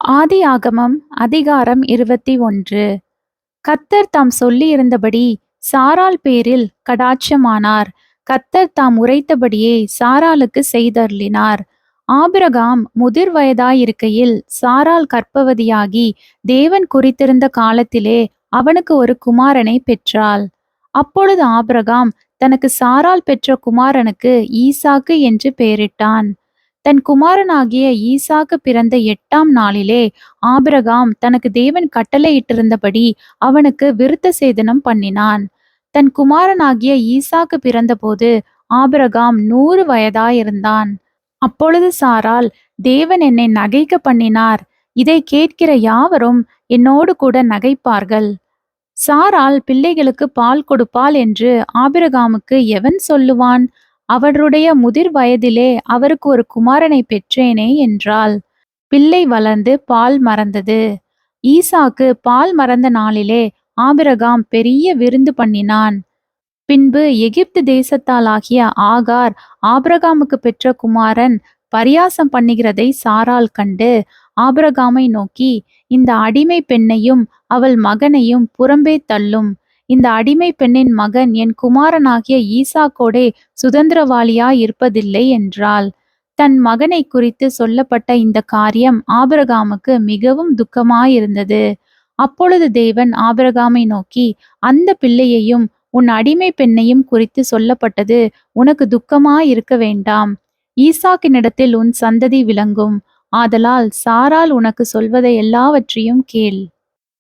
ஆதியாகமம் அதிகாரம் 21. கர்த்தர் தாம் சொல்லியிருந்தபடி சாராள் பேரில் கடாட்சமானார். கர்த்தர் தாம் உரைத்தபடியே சாராளுக்கு செய்தருளினார். ஆபிரகாம் முதிர் வயதாயிருக்கையில் சாராள் கர்ப்பவதியாகி தேவன் குறித்திருந்த காலத்திலே அவனுக்கு ஒரு குமாரனை பெற்றாள். அப்பொழுது ஆபிரகாம் தனக்கு சாராள் பெற்ற குமாரனுக்கு ஈசாக்கு என்று பெயரிட்டான். தன் குமாரனாகிய ஈசாக்கு பிறந்த 8ஆம் நாளிலே ஆபிரகாம் தனக்கு தேவன் கட்டளையிட்டிருந்தபடி அவனுக்கு விருத்த சேதனம் பண்ணினான். தன் குமாரனாகிய ஈசாக்கு பிறந்தபோது ஆபிரகாம் 100 வயதாயிருந்தான். அப்பொழுது சாராள், தேவன் என்னை நகைக்க பண்ணினார், இதை கேட்கிற யாவரும் என்னோடு கூட நகைப்பார்கள். சாராள் பிள்ளைகளுக்கு பால் கொடுப்பாள் என்று ஆபிரகாமுக்கு எவன் சொல்லுவான்? அவருடைய முதிர் வயதிலே அவருக்கு ஒரு குமாரனை பெற்றேனே என்றாள். பிள்ளை வளர்ந்து பால் மறந்தது. ஈசாக்கு பால் மறந்த நாளிலே ஆபிரகாம் பெரிய விருந்து பண்ணினான். பின்பு எகிப்து தேசத்தாளாகிய ஆகார் ஆபிரகாமுக்கு பெற்ற குமாரன் பரியாசம் பண்ணுகிறதை சாராள் கண்டு ஆபிரகாமை நோக்கி, இந்த அடிமை பெண்ணையும் அவள் மகனையும் புறம்பே தள்ளும். இந்த அடிமை பெண்ணின் மகன் என் குமாரனாகிய ஈசாக்கோடே சுதந்திரவாளியாயிருப்பதில்லை என்றாள். தன் மகனை குறித்து சொல்லப்பட்ட இந்த காரியம் ஆபிரகாமுக்கு மிகவும் துக்கமாயிருந்தது. அப்பொழுது தேவன் ஆபிரகாமை நோக்கி, அந்த பிள்ளையையும் உன் அடிமை பெண்ணையும் குறித்து சொல்லப்பட்டது உனக்கு துக்கமாயிருக்க வேண்டாம். ஈசாக்கினிடத்தில் உன் சந்ததி விளங்கும். ஆதலால் சாராள் உனக்கு சொல்வதை எல்லாவற்றையும் கேள்.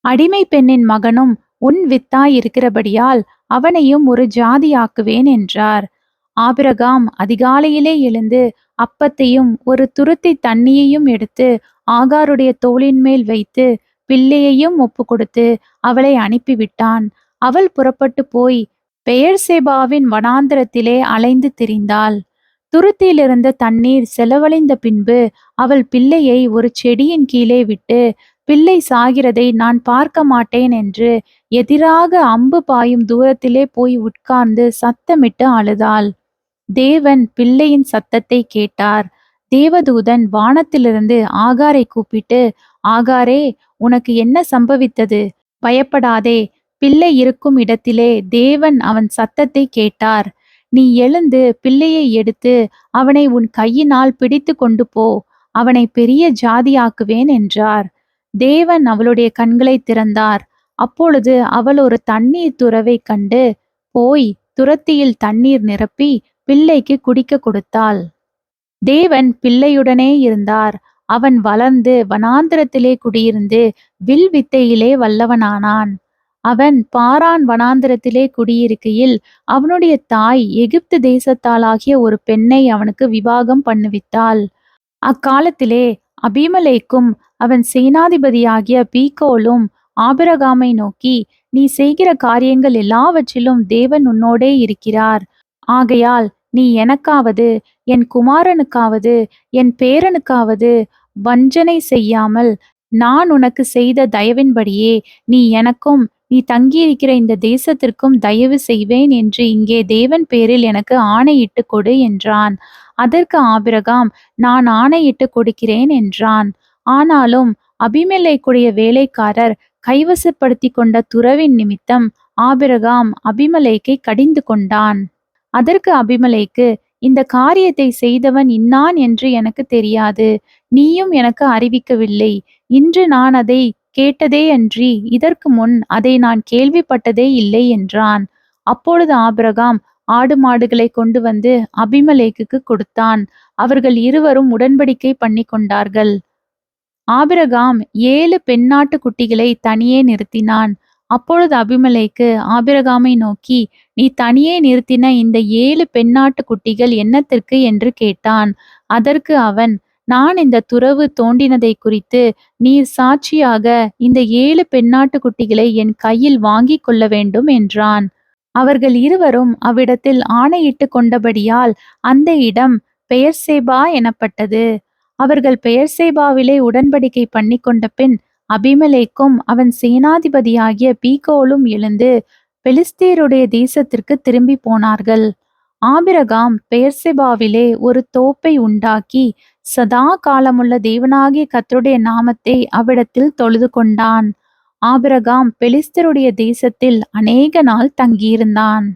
அடிமை பெண்ணின் மகனும் உன் வித்தாயிருக்கிறபடியால் அவனையும் ஒரு ஜாதியாக்குவேன் என்றார். ஆபிரகாம் அதிகாலையிலே எழுந்து அப்பத்தையும் ஒரு துருத்தி தண்ணியையும் எடுத்து ஆகாருடைய தோளின் மேல் வைத்து பிள்ளையையும் ஒப்பு கொடுத்து அவளை அனுப்பிவிட்டான். அவள் புறப்பட்டு போய் பெயர்சேபாவின் வனாந்தரத்திலே அலைந்து திரிந்தாள். துருத்தியிலிருந்த தண்ணீர் செலவழிந்த பின்பு அவள் பிள்ளையை ஒரு செடியின் கீழே விட்டு, பிள்ளை சாகிறதை நான் பார்க்க மாட்டேன் என்று எதிராக அம்பு பாயும் தூரத்திலே போய் உட்கார்ந்து சத்தமிட்டு அழுதாள். தேவன் பிள்ளையின் சத்தத்தை கேட்டார். தேவதூதன் வானத்திலிருந்து ஆகாரை கூப்பிட்டு, ஆகாரே, உனக்கு என்ன சம்பவித்தது? பயப்படாதே, பிள்ளை இருக்கும் இடத்திலே தேவன் அவன் சத்தத்தை கேட்டார். நீ எழுந்து பிள்ளையை எடுத்து அவனை உன் கையினால் பிடித்து கொண்டு போ, அவனை பெரிய ஜாதியாக்குவேன் என்றார். தேவன் அவளுடைய கண்களை திறந்தார். அப்பொழுது அவள் ஒரு தண்ணீர் துறவை கண்டு போய் துரத்தியில் தண்ணீர் நிரப்பி பிள்ளைக்கு குடிக்க கொடுத்தாள். தேவன் பிள்ளையுடனே இருந்தார். அவன் வளர்ந்து வனாந்திரத்திலே குடியிருந்து வில் வித்தையிலே வல்லவனானான். அவன் பாரான் வனாந்திரத்திலே குடியிருக்கையில் அவனுடைய தாய் எகிப்து தேசத்தாளாகிய ஒரு பெண்ணை அவனுக்கு விவாகம் பண்ணுவித்தாள். அக்காலத்திலே அபிமெலேக்கும் அவன் சேனாதிபதியாகிய பீகோலும் ஆபிரகாமை நோக்கி, நீ செய்கிற காரியங்கள் எல்லாவற்றிலும் தேவன் உன்னோடே இருக்கிறார். ஆகையால் நீ எனக்காவது என் குமாரனுக்காவது என் பேரனுக்காவது வஞ்சனை செய்யாமல் நான் உனக்கு செய்த தயவின்படியே நீ எனக்கும் நீ தங்கியிருக்கிற இந்த தேசத்திற்கும் தயவு செய்வேன் என்று இங்கே தேவன் பேரில் எனக்கு ஆணையிட்டு கொடு என்றான். அதற்கு ஆபிரகாம், நான் ஆணையிட்டு கொடுக்கிறேன் என்றான். ஆனாலும் அபிமெலேக்குடைய வேலைக்காரர் கைவசப்படுத்தி கொண்ட துறவின் நிமித்தம் ஆபிரகாம் அபிமெலேக்கை கடிந்து கொண்டான். அதற்கு அபிமெலேக்கு, இந்த காரியத்தை செய்தவன் இன்னான் என்று எனக்கு தெரியாது, நீயும் எனக்கு அறிவிக்கவில்லை. இன்று நான் அதை கேட்டதே அன்றி இதற்கு முன் அதை நான் கேள்விப்பட்டதே இல்லை என்றான். அப்பொழுது ஆபிரகாம் ஆடு மாடுகளை கொண்டு வந்து அபிமெலேக்குக்கு கொடுத்தான். அவர்கள் இருவரும் உடன்படிக்கை பண்ணி கொண்டார்கள். ஆபிரகாம் 7 பெண்ணாட்டு குட்டிகளை தனியே நிறுத்தினான். அப்பொழுது அபிமெலேக்கு ஆபிரகாமை நோக்கி, நீ தனியே நிறுத்தின இந்த 7 பெண்ணாட்டு குட்டிகள் என்னத்திற்கு என்று கேட்டான். அதற்கு அவன், நான் இந்த துறவு தோண்டினதை குறித்து நீர் சாட்சியாக இந்த 7 பெண்ணாட்டு குட்டிகளை என் கையில் வாங்கி கொள்ள வேண்டும் என்றான். அவர்கள் இருவரும் அவ்விடத்தில் ஆணையிட்டு கொண்டபடியால் அந்த இடம் பெயர்சேபா எனப்பட்டது. அவர்கள் பெயர்சேபாவிலே உடன்படிக்கை பண்ணி கொண்ட பின் அபிமெலேக்கும் அவன் சேனாதிபதியாகிய பீகோலும் எழுந்து பெலிஸ்தேருடைய தேசத்திற்கு திரும்பி போனார்கள். ஆபிரகாம் பெயர்செபாவிலே ஒரு தோப்பை உண்டாக்கி சதா காலமுள்ள தேவனாகிய கர்த்தருடைய நாமத்தை அவ்விடத்தில் தொழுது கொண்டான். ஆபிரகாம் பெலிஸ்தருடைய தேசத்தில் அநேக நாள் தங்கியிருந்தான்.